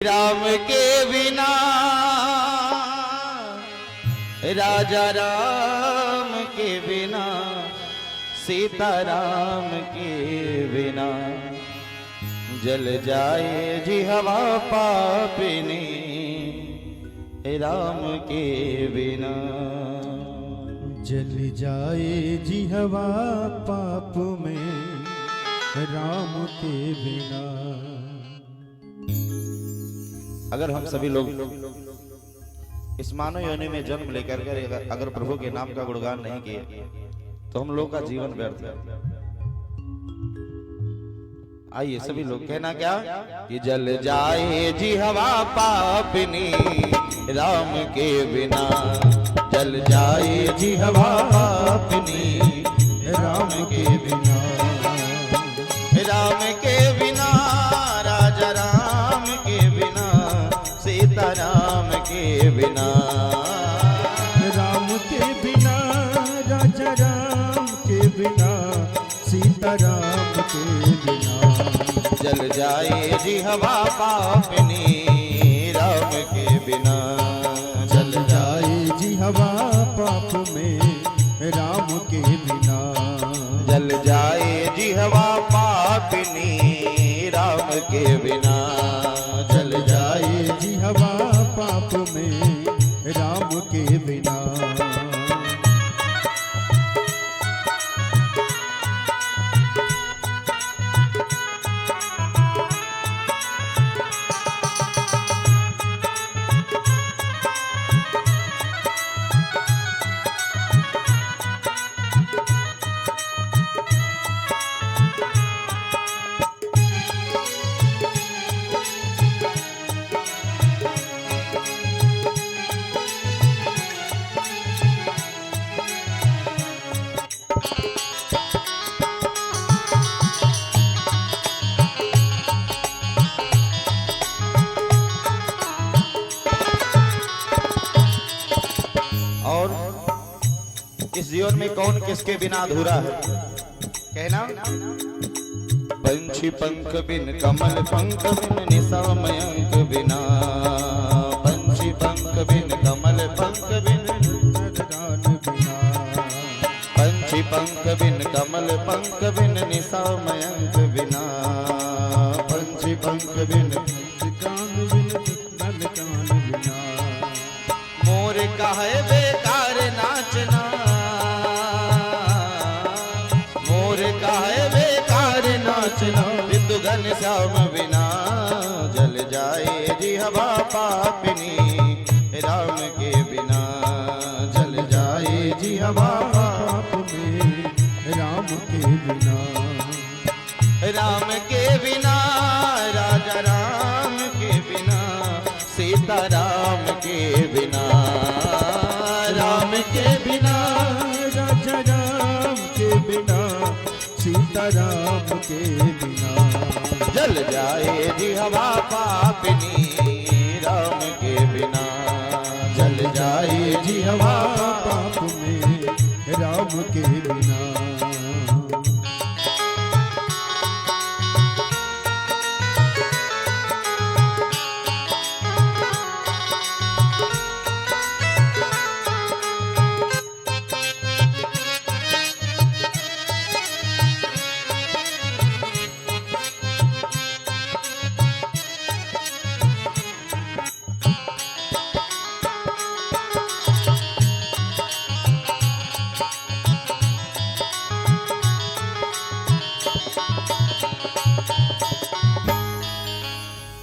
राम के बिना राजा राम के बिना सीता राम के बिना जल जाए जी हवा पापिनी राम के बिना जल जाए जी हवा पाप में राम के बिना। अगर हम सभी लोग इस मानव योनि में जन्म लेकर अगर प्रभु के नाम का गुणगान नहीं किए तो हम लोग का जीवन व्यर्थ है। आइए सभी लोग कहना क्या कि जल जाए जी हवा पापिनी राम के बिना, जल जाए जी हवा पापिनी राम के बिना। राम के बिना राजा राम के बिना सीता राम के बिना, राम के बिना राजा राम के बिना सीता राम के बिना। जल जाए जी हवा पापिनी राम के बिना, जल जाए जी हवा पाप में राम के बिना। जल जाए जी हवा पापिनी राम के बिना, जल जाए जी हवा पाप में राम के बिना। इस जीवन में कौन किसके बिना अधूरा है? कहना पंछी पंख बिन कमल पंख बिन निशा मयंक बिना, पंछी पंख बिन कमल पंख बिन बिना। पंछी पंख बिन कमल पंख बिन निशा मयंक बिना, पंछी पंख बिन कान बिन नल कान बिना। मोर काहे बेकार नाचना, मोर काहे बेकार नाचना बिंदु घन श्याम बिना। जल जाए जी हवा पापिनी राम के बिना, जल जाए जी हवा पाप में राम के बिना। राम के बिना राजा राम के बिना सीता राम के बिना, राम के बिना राजा राम के बिना सीता राम के बिना। जल जाए जी हवा पापिनी राम के बिना, जल जाए जी हवा पाप में राम के बिना।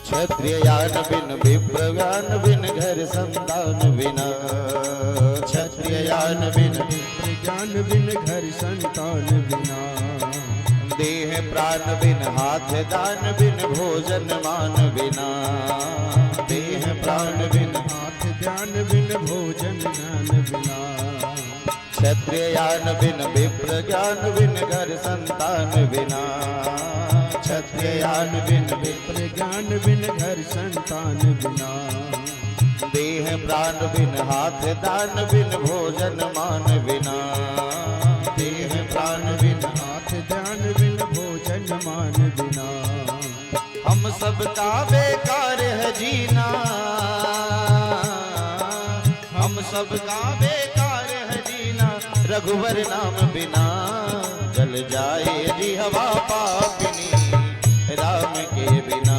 क्षत्रिय ज्ञान बिन विप्र ज्ञान बिन घर संतान बिना, क्षत्रिय ज्ञान बिन ज्ञान बिन घर संतान बिना। देह प्राण बिन हाथ दान बिन भोजन मान बिना, देह प्राण बिन हाथ ज्ञान बिन भोजन ज्ञान बिना। क्षत्रिय ज्ञान बिन विप्र ज्ञान बिन घर संतान बिना, क्षत्रिय ज्ञान बिन विप्र ज्ञान बिन घर संतान बिना। देह प्राण बिन हाथ दान बिन भोजन मान बिना, देह प्राण बिन हाथ ध्यान बिन भोजन मान बिना। हम सब सबका बेकार है जीना, हम सबका बेकार है जीना, रघुवर नाम बिना जल जाए जी हवा पापिनी, राम के बिना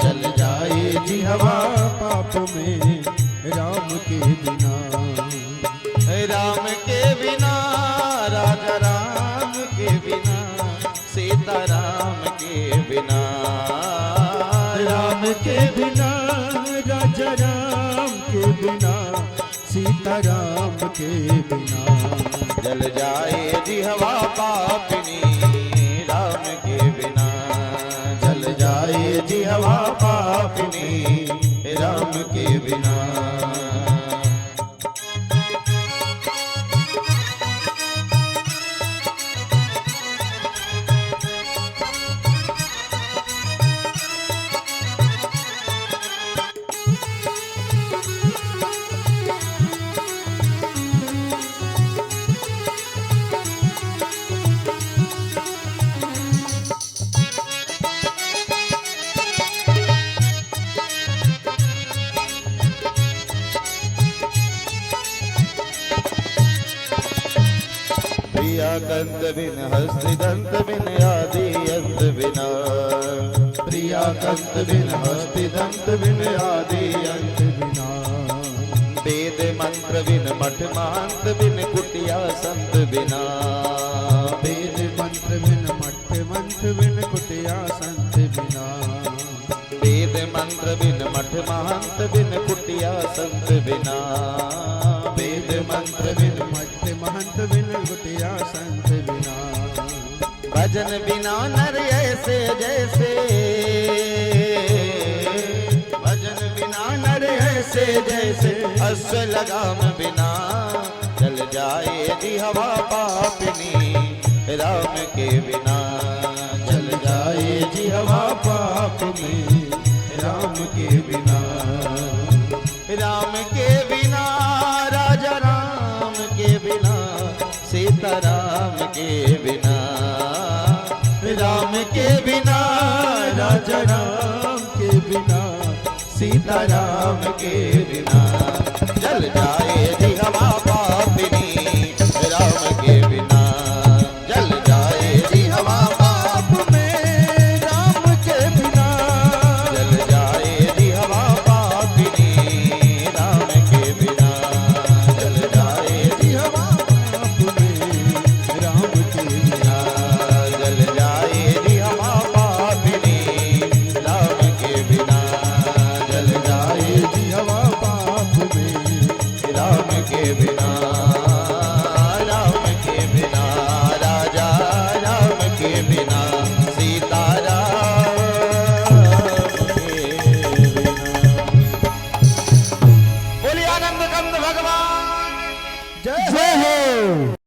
जल जाए जी हवा। पाप में राम के बिना, राम के बिना राजा राम के बिना, सीता राम के बिना, राम के बिना राजा राम के बिना, सीता राम के बिना जल जाए जी हवा पापिनी, राम के बिना जल जाए जी हवा पापिनी, राम के बिना। प्रिया कंद बिन हस्ति दंत बिन आदि अंत बिना, प्रिया कंत बिन हस्ति दंत बिन आदि अंत बिना, वेद मंत्र बिन मठ महंत बिन कुटिया संत बिना, वेद मंत्र बिन मठ मंत्र बिन कुटिया संत बिना, वेद मंत्र बिन मठ महंत बिन कुटिया संत बिना, वेद मंत्र बिन मठ महंत बिन कुटिया संत बिना, भजन बिना नर ऐसे जैसे, भजन बिना नर ऐसे जैसे, अश्व लगाम बिना चल जाए जी हवा पापिनी, राम के बिना चल जाए जी हवा पाप में राम के बिना, राम के बिना राजा राम के बिना, सीता राम के बिना, राम के बिना राजा राम के बिना, सीता राम के बिना जल जाए जी हवा पापिनी, राम के बिना जल जाए जी हवा पाप में राम के बिना, जल जाए जी हवा पापिनी, राम के बिना जल जाए जी हवा पाप में राम के बिना, जल जाए जी हवा पापिनी, राम के बिना जल जाए जी हवा पाप में राम के बिना, राम के बिना राजा राम के बिना, सीता राम के बिना। बोलिए आनंद कंद भगवान जय हो।